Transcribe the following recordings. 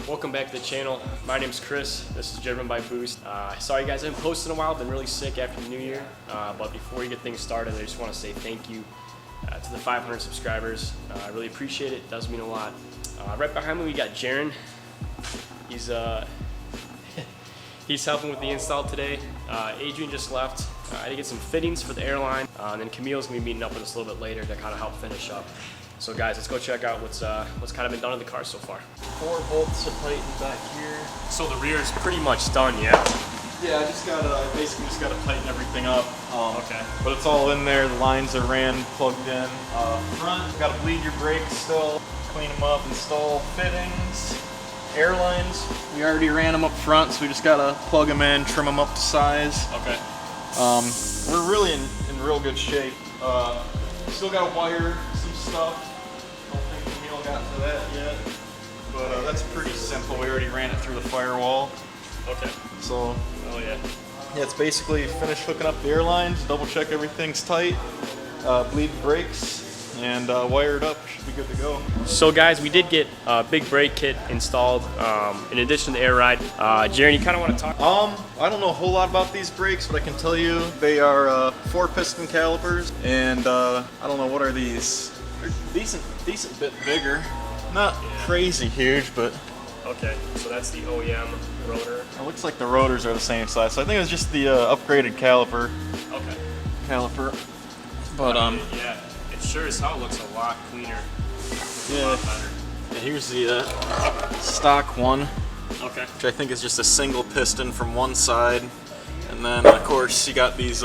Welcome back to the channel. My name's Chris. This is Driven by Boost. Sorry guys, I haven't posted in a while. Been really sick after the new year. But before we get things started, I just want to say thank you to the 500 subscribers. I really appreciate it. It does mean a lot. Right behind me we got Jaron. He's he's helping with the install today. Adrian just left. I had to get some fittings for the airline, and then Camille's gonna be meeting up with us a little bit later to kind of help finish up. So guys, let's go check out what's kind of been done in the car so far. 4 bolts to tighten back here. So the rear is pretty much done, yeah? Yeah, I basically just gotta tighten everything up. Okay. But it's all in there, the lines are ran, plugged in. Front, gotta bleed your brakes still, clean them up, install fittings. Airlines, we already ran them up front, so we just gotta plug them in, trim them up to size. Okay. We're really in real good shape. Still gotta wire some stuff. Don't think Camille got to that yet. But that's pretty simple. We already ran it through the firewall. Okay. So, oh yeah. Yeah, it's basically finish hooking up the airlines, double check everything's tight, bleed the brakes, and wire it up. Should be good to go. So guys, we did get a big brake kit installed in addition to the air ride. Jaron, you kind of want to talk? I don't know a whole lot about these brakes, but I can tell you they are 4 piston calipers, and I don't know, what are these? They're decent bit bigger. Not crazy huge, but okay. So that's the OEM rotor. it looks like the rotors are the same size. So I think it was just the upgraded caliper. Okay. Caliper. But yeah, it sure as hell looks a lot cleaner. Yeah. A lot better. And here's the stock one. Okay. Which I think is just a single piston from one side, and then of course you got these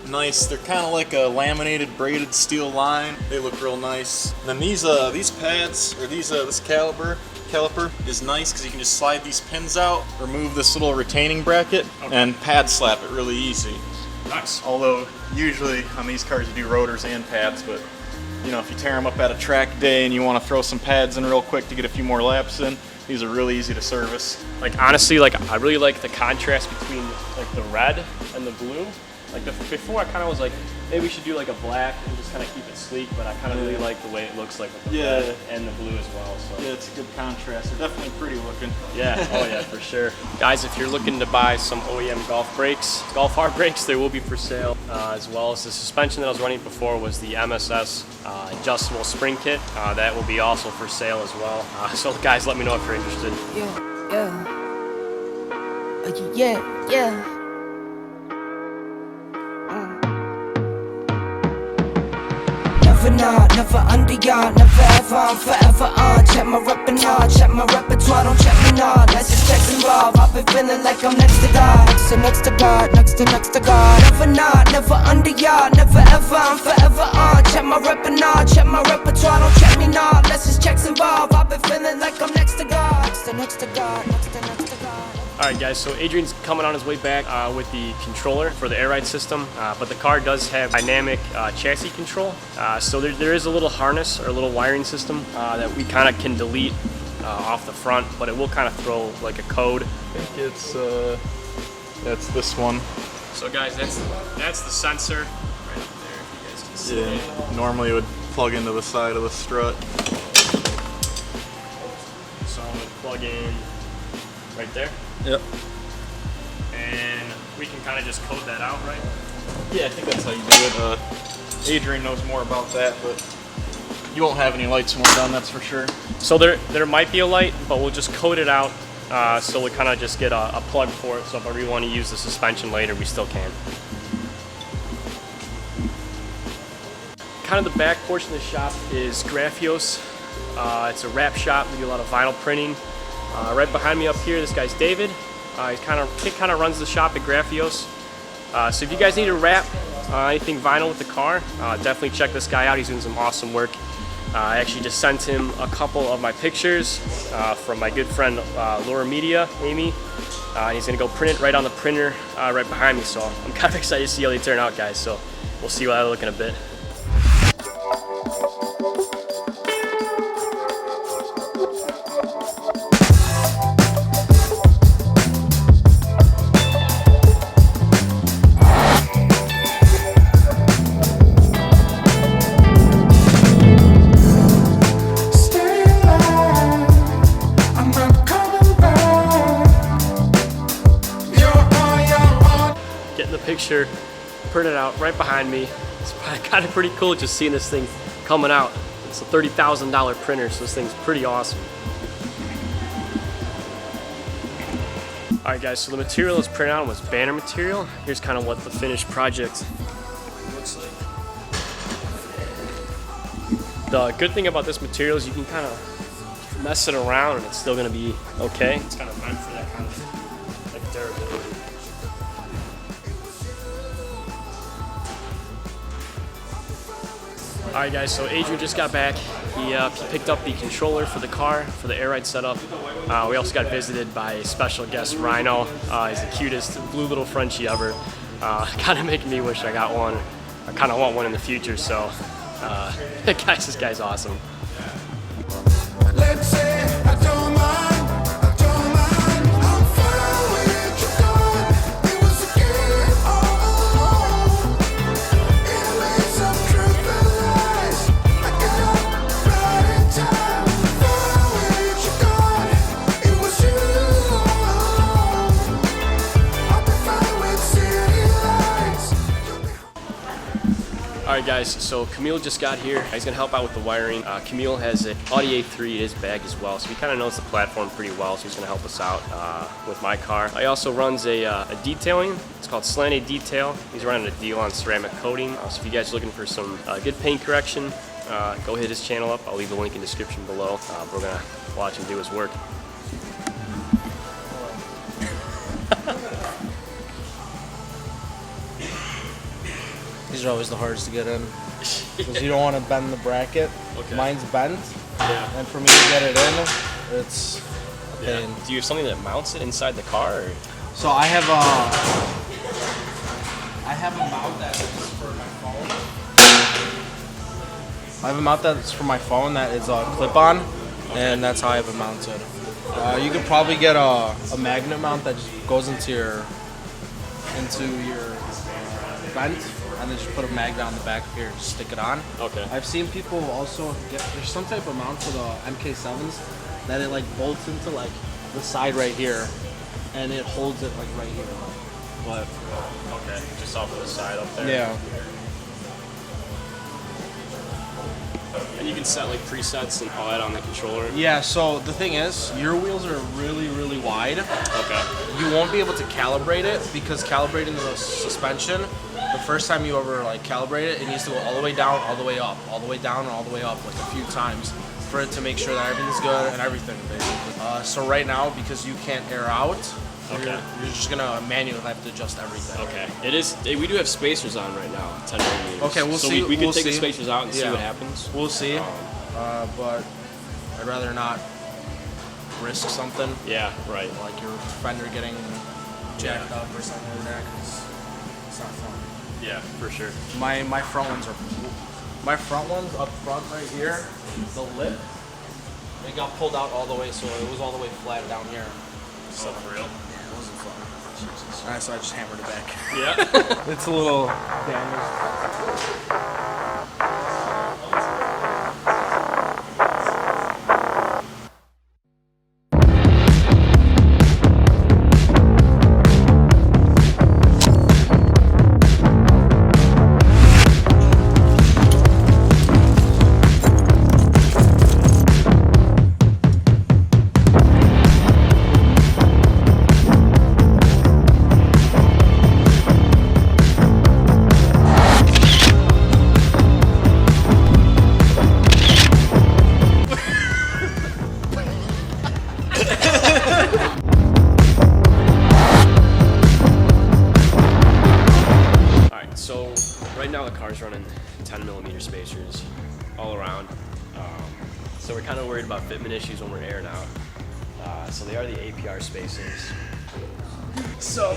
nice, they're kind of like a laminated braided steel line. They look real nice. And then these pads, or this caliper is nice because you can just slide these pins out, remove this little retaining bracket, and pad slap it really easy. Nice. Although usually on these cars you do rotors and pads, but you know, if you tear them up at a track day and you want to throw some pads in real quick to get a few more laps in, these are really easy to service. Like honestly, like I really like the contrast between like the red and the blue. Like before, I kind of was like, maybe we should do like a black and just kind of keep it sleek, but I kind of really like the way it looks like with the red and the blue as well. So. Yeah, it's a good contrast. They're definitely pretty looking. Yeah, oh yeah, for sure. Guys, if you're looking to buy some OEM Golf R brakes, they will be for sale, as well as the suspension that I was running before was the MSS adjustable spring kit. That will be also for sale as well. So guys, let me know if you're interested. Yeah. Never not, never under yard, never ever, I'm forever on. Check my repertoire, check my repertoire, don't check me not. Let's just check involved. I've been feeling like I'm next to God, next to God, next to God. Never not, never under yard, never ever, I'm forever on. Check my repertoire, don't check me not. Let's just check involved. I've been feeling like I'm next to God, next to God, next to God. Alright guys, so Adrian's coming on his way back with the controller for the air ride system, but the car does have dynamic chassis control, so there is a little harness or a little wiring system that we kind of can delete off the front, but it will kind of throw like a code. I think it's that's this one. So guys, that's the sensor right up there, if you guys can see it. Yeah, normally it would plug into the side of the strut. So I'm going to plug in right there. Yep. And we can kind of just code that out, right? Yeah, I think that's how you do it. Adrian knows more about that, but you won't have any lights when we're done, that's for sure. So there might be a light, but we'll just code it out so we kind of just get a plug for it, so if we want to use the suspension later, we still can. Kind of the back portion of the shop is Graphios. It's a wrap shop. We do a lot of vinyl printing. Right behind me up here, this guy's David. He kind of runs the shop at Graphios. So if you guys need to wrap anything vinyl with the car, definitely check this guy out. He's doing some awesome work. I actually just sent him a couple of my pictures from my good friend Laura Media, Amy. He's gonna go print it right on the printer right behind me. So I'm kind of excited to see how they turn out, guys. So we'll see how they look in a bit. I'm printed out right behind me. It's kind of pretty cool just seeing this thing coming out. It's a $30,000 printer, so this thing's pretty awesome. Alright guys, so the material that's printed out was banner material. Here's kind of what the finished project looks like. The good thing about this material is you can kind of mess it around and it's still going to be okay. It's kind of meant for that kind of like durability. Alright guys, so Adrian just got back. He picked up the controller for the car, for the air ride setup. We also got visited by a special guest, Rhino. He's the cutest blue little Frenchie ever. Kind of making me wish I got one. I kind of want one in the future, so guys, this guy's awesome. Let's say I don't mind, I'm fine with you gone. It was a game all alone. It made some truth and lies. I got up right in time. Fine with you gone. It was you all alone. I'll be fine with city lights. Alright guys, so Camille just got here. He's gonna help out with the wiring. Camille has an Audi A3 in his bag as well, so he kind of knows the platform pretty well, so he's gonna help us out with my car. He also runs a detailing. It's called Slanted Detail. He's running a deal on ceramic coating. So if you guys are looking for some good paint correction, go hit his channel up. I'll leave the link in the description below. We're gonna watch him do his work. These are always the hardest to get in because you don't want to bend the bracket. Okay. Mine's bent, Yeah. and for me to get it in, it's a pain. Do you have something that mounts it inside the car? Or? So I have a mount that is for my phone. I have a mount that's for my phone that is a clip-on, and that's how I have it mounted. You could probably get a magnet mount that just goes into your vent, and then just put a magnet on the back of here and just stick it on. Okay. I've seen people also get, there's some type of mount for the MK7s that it like bolts into like the side right here, and it holds it like right here. But Okay, just off to the side up there. yeah. And you can set like presets and all that on the controller. Yeah, so the thing is, your wheels are really, really wide. Okay. You won't be able to calibrate it because calibrating the suspension, the first time you ever like calibrate it, it needs to go all the way down, all the way up, all the way down, and all the way up like a few times for it to make sure that everything's good and everything basically. So right now, because you can't air out, Okay. you're just gonna manually have to adjust everything. Okay. It is. We do have spacers on right now, 10 millimeters. Okay, we'll so see. We could We'll take the see. spacers out and see Yeah. what happens. We'll see, but I'd rather not risk something Yeah. Right. like your fender getting jacked up or something like that. 'Cause it's not fun. Yeah, for sure. My front ones up front right here, the lip, it got pulled out all the way, so it was all the way flat down here. So for real. Yeah, it wasn't fun. Alright, so I just hammered it back. Yeah. It's a little damaged. Alright, so right now the car's running 10 millimeter spacers all around. So we're kind of worried about fitment issues when we're airing out. So they are the APR spacers. So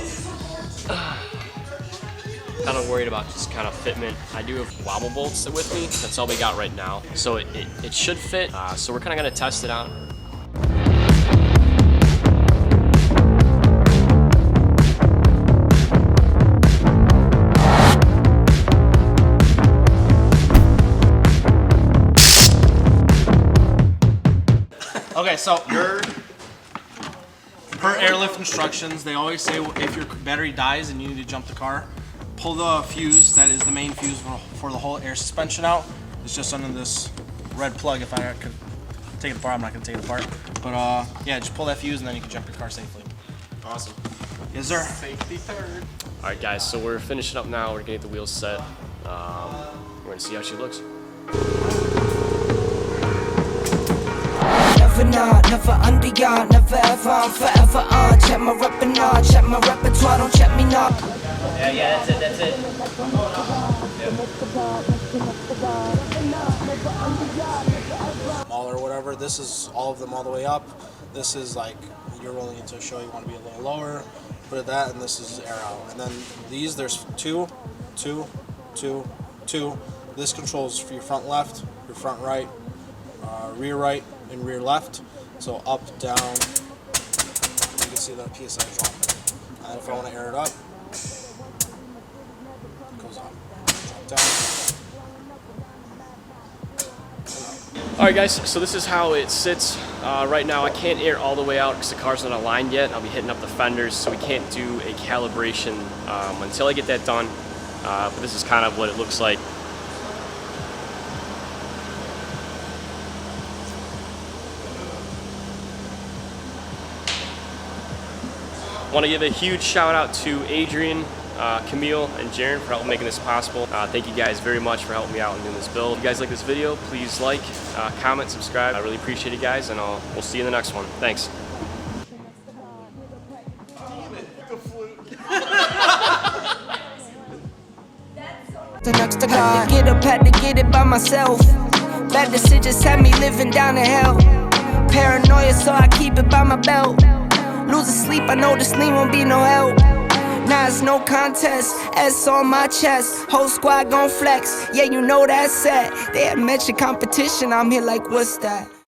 kind of worried about just kind of fitment. I do have wobble bolts with me. That's all we got right now. So it should fit. So we're kind of going to test it out. Okay, so per airlift instructions, they always say if your battery dies and you need to jump the car, pull the fuse. That is the main fuse for the whole air suspension out. It's just under this red plug. If I could take it apart, I'm not gonna take it apart. But yeah, just pull that fuse and then you can jump your car safely. Awesome. Yes, sir. Safety third. All right, guys. So we're finishing up now. We're gonna get the wheels set. We're gonna see how she looks. Never not, never under yard, never ever, I'm forever on. Check my repertoire, check my repertoire, don't check me not. Yeah, that's it. All or whatever. This is all of them all the way up. This is like you're rolling into a show. You want to be a little lower. Put it that, and this is air out. And then these, there's two. This controls for your front left, your front right, rear and rear left. So up, down. You can see the PSI drop. And if I want to air it up, it goes up, drop down. All right, guys. So this is how it sits right now. I can't air all the way out because the car's not aligned yet. I'll be hitting up the fenders, so we can't do a calibration until I get that done. But this is kind of what it looks like. Want to give a huge shout out to Adrian, Camille, and Jaron for helping making this possible. Thank you guys very much for helping me out in doing this build. If you guys like this video, please like, comment, subscribe. I really appreciate it, guys, and we'll see you in the next one. Thanks. The next to God, had to get it by myself. Bad decisions had me living down in hell. Paranoia, so I keep it by my belt. Losing sleep, I know this lean won't be no help. Nah, it's no contest, S on my chest. Whole squad gon' flex, yeah, you know that's set. They had mentioned competition, I'm here like, what's that?